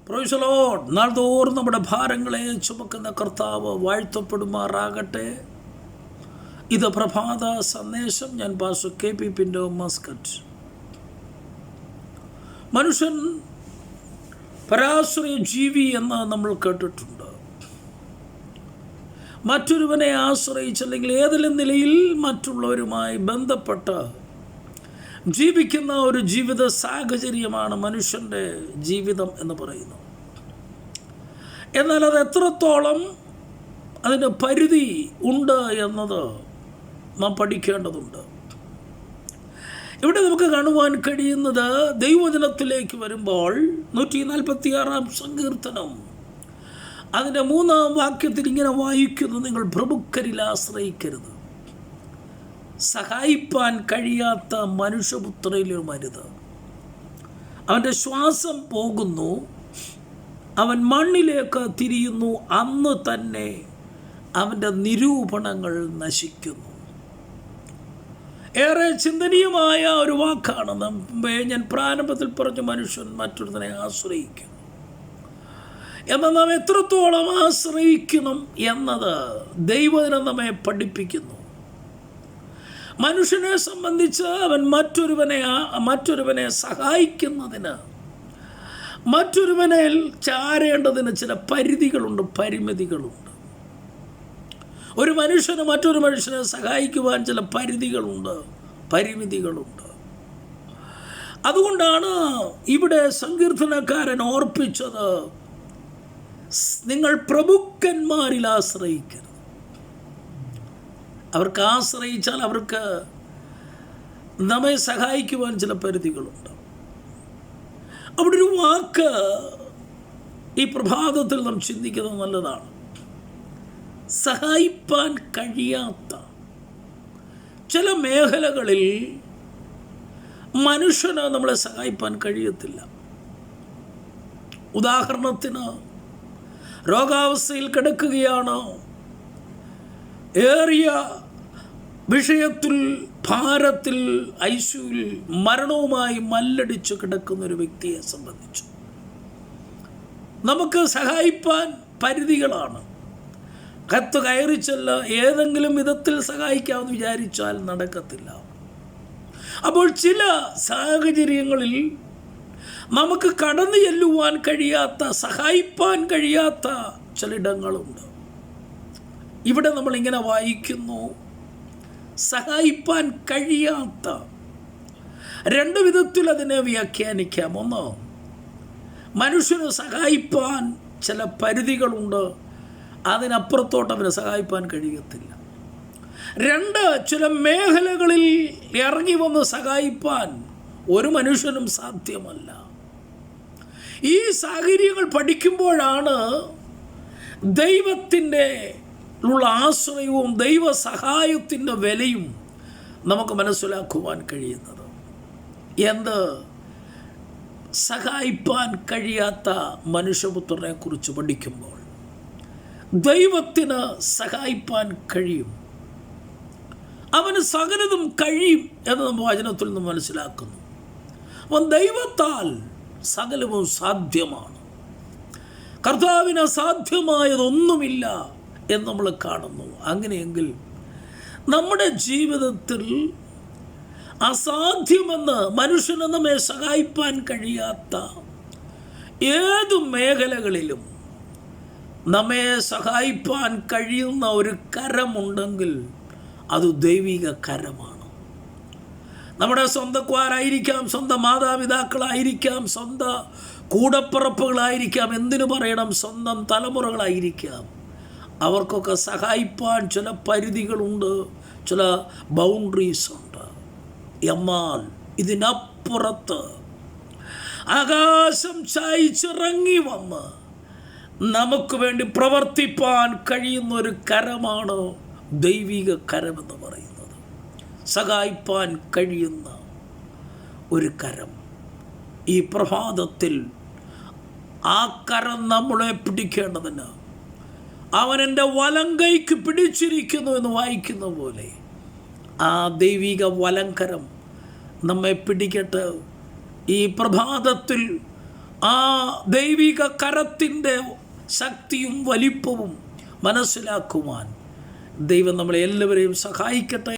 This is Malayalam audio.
Praise the Lord. നാൾതോറും നമ്മുടെ ഭാരങ്ങളെ ചുമക്കുന്ന കർത്താവ് വാഴ്ത്തപ്പെടുമാറാകട്ടെ. ഇത് പ്രഭാത സന്ദേശം. ഞാൻ പാസ്റ്റർ KP പിൻഡോ, മസ്കറ്റ്. മനുഷ്യൻ പരാശ്രയ ജീവി എന്ന് നമ്മൾ കേട്ടിട്ടുണ്ട്. മറ്റൊരുവനെ ആശ്രയിച്ചല്ലെങ്കിൽ ഏതെങ്കിലും നിലയിൽ മറ്റുള്ളവരുമായി ബന്ധപ്പെട്ട് ജീവിക്കുന്ന ഒരു ജീവിത സാഹചര്യമാണ് മനുഷ്യൻ്റെ ജീവിതം എന്ന് പറയുന്നത്. എന്നാൽ അത് എത്രത്തോളം അതിന് പരിധി ഉണ്ട് എന്നത് നാം പഠിക്കേണ്ടതുണ്ട്. ഇവിടെ നമുക്ക് കാണുവാൻ കഴിയുന്നത്, ദൈവവചനത്തിലേക്ക് വരുമ്പോൾ 146-ാം സങ്കീർത്തനം അതിൻ്റെ 3-ാം വാക്യത്തിൽ ഇങ്ങനെ വായിക്കുന്നു: നിങ്ങൾ പ്രഭുക്കരിൽ ആശ്രയിക്കരുത്, സഹായിപ്പാൻ കഴിയാത്ത മനുഷ്യപുത്രയിലും അരുത്. അവൻ്റെ ശ്വാസം പോകുന്നു, അവൻ മണ്ണിലേക്ക് തിരിയുന്നു, അന്ന് തന്നെ അവൻ്റെ നിരൂപണങ്ങൾ നശിക്കുന്നു. ഏറെ ചിന്തനീയമായ ഒരു വാക്കാണ്. ഞാൻ പ്രാരംഭത്തിൽ പറഞ്ഞ മനുഷ്യൻ മറ്റൊരുത്തനെ ആശ്രയിക്കുന്നു. എന്നാൽ നാം എത്രത്തോളം ആശ്രയിക്കണം എന്നത് ദൈവവചനം നമ്മെ പഠിപ്പിക്കുന്നു. മനുഷ്യനെ സംബന്ധിച്ച് അവൻ മറ്റൊരുവനെ സഹായിക്കുന്നതിന്, മറ്റൊരുവനിൽ ചാരേണ്ടതിന് ചില പരിധികളുണ്ട്, പരിമിതികളുണ്ട്. ഒരു മനുഷ്യന് മറ്റൊരു മനുഷ്യനെ സഹായിക്കുവാൻ ചില പരിധികളുണ്ട്, പരിമിതികളുണ്ട്. അതുകൊണ്ടാണ് ഇവിടെ സങ്കീർത്തനക്കാരൻ ഓർപ്പിച്ചത്, നിങ്ങൾ പ്രഭുക്കന്മാരിൽ ആശ്രയിക്കരുത്. അവർക്ക് ആശ്രയിച്ചാൽ അവർക്ക് നമ്മെ സഹായിക്കുവാൻ ചില പരിധികളുണ്ട്. അവിടെ ഒരു വാക്ക് ഈ പ്രഭാതത്തിൽ നാം ചിന്തിക്കുന്നത് നല്ലതാണ്. സഹായിപ്പാൻ കഴിയാത്ത ചില മേഖലകളിൽ മനുഷ്യന് നമ്മളെ സഹായിപ്പാൻ കഴിയത്തില്ല. ഉദാഹരണത്തിന്, രോഗാവസ്ഥയിൽ കിടക്കുകയാണ്, ഏറിയ വിഷയത്തിൽ, ഭാരത്തിൽ, ഐസിയുവിൽ മരണവുമായി മല്ലടിച്ച് കിടക്കുന്ന ഒരു വ്യക്തിയെ സംബന്ധിച്ചു നമുക്ക് സഹായിപ്പാൻ പരിധികളാണ്. കത്ത് കയറിച്ചല്ല ഏതെങ്കിലും വിധത്തിൽ സഹായിക്കാമെന്ന് വിചാരിച്ചാൽ നടക്കത്തില്ല. അപ്പോൾ ചില സാഹചര്യങ്ങളിൽ നമുക്ക് കടന്നു ചെല്ലുവാൻ കഴിയാത്ത, സഹായിപ്പാൻ കഴിയാത്ത ചിലയിടങ്ങളുണ്ട്. ഇവിടെ നമ്മളിങ്ങനെ വായിക്കുന്നു, സഹായിപ്പാൻ കഴിയാത്ത. രണ്ട് വിധത്തിൽ അതിനെ വ്യാഖ്യാനിക്കാം. ഒന്ന്, മനുഷ്യന് സഹായിപ്പാൻ ചില പരിധികളുണ്ട്, അതിനപ്പുറത്തോട്ട് അവനെ സഹായിപ്പാൻ കഴിയത്തില്ല. രണ്ട്, ചില മേഖലകളിൽ ഇറങ്ങി വന്ന് സഹായിപ്പാൻ ഒരു മനുഷ്യനും സാധ്യമല്ല. ഈ സാഹചര്യങ്ങൾ പഠിക്കുമ്പോഴാണ് ദൈവത്തിൻ്റെ ഉള്ള ആശ്രയവും ദൈവ സഹായത്തിൻ്റെ വിലയും നമുക്ക് മനസ്സിലാക്കുവാൻ കഴിയുന്നത്. എന്ത്? സഹായിപ്പാൻ കഴിയാത്ത മനുഷ്യപുത്രനെ കുറിച്ച് പഠിക്കുമ്പോൾ ദൈവത്തിന് സഹായിപ്പാൻ കഴിയും, അവന് സകലതും കഴിയും എന്ന് നമ്മൾ വചനത്തിൽ നിന്ന് മനസ്സിലാക്കുന്നു. അവൻ ദൈവത്താൽ സകലവും സാധ്യമാണ്. കർത്താവിന് അസാധ്യമായതൊന്നുമില്ല എന്ന് നമ്മൾ കാണുന്നു. അങ്ങനെയെങ്കിൽ നമ്മുടെ ജീവിതത്തിൽ അസാധ്യമെന്ന്, മനുഷ്യന് നമ്മെ സഹായിപ്പാൻ കഴിയാത്ത ഏതു മേഖലകളിലും നമ്മെ സഹായിപ്പാൻ കഴിയുന്ന ഒരു കരമുണ്ടെങ്കിൽ അത് ദൈവിക കരമാണ്. നമ്മുടെ സ്വന്തക്കാരായിരിക്കാം, സ്വന്തം മാതാപിതാക്കളായിരിക്കാം, സ്വന്തം കൂടപ്പിറപ്പുകളായിരിക്കാം, എന്തിനു പറയണം, സ്വന്തം തലമുറകളായിരിക്കാം. അവർക്കൊക്കെ സഹായിപ്പാൻ ചില പരിധികളുണ്ട്, ചില ബൗണ്ടറീസ് ഉണ്ട്. എന്നാൽ ഇതിനപ്പുറത്ത് ആകാശം ചായ്ച്ചിറങ്ങി വന്ന് നമുക്ക് വേണ്ടി പ്രവർത്തിപ്പാൻ കഴിയുന്ന ഒരു കരമാണ് ദൈവിക കരമെന്ന് പറയുന്നത്. സഹായിപ്പാൻ കഴിയുന്ന ഒരു കരം. ഈ പ്രഭാതത്തിൽ ആ കരം നമ്മളെ പിടിക്കേണ്ടതിന്, അവൻ എൻ്റെ വലങ്കൈക്ക് പിടിച്ചിരിക്കുന്നു എന്ന് വായിക്കുന്ന പോലെ ആ ദൈവിക വലങ്കരം നമ്മെ പിടിക്കട്ടെ. ഈ പ്രഭാതത്തിൽ ആ ദൈവിക കരത്തിൻ്റെ ശക്തിയും വലിപ്പവും മനസ്സിലാക്കുവാൻ ദൈവം നമ്മളെ എല്ലാവരെയും സഹായിക്കട്ടെ.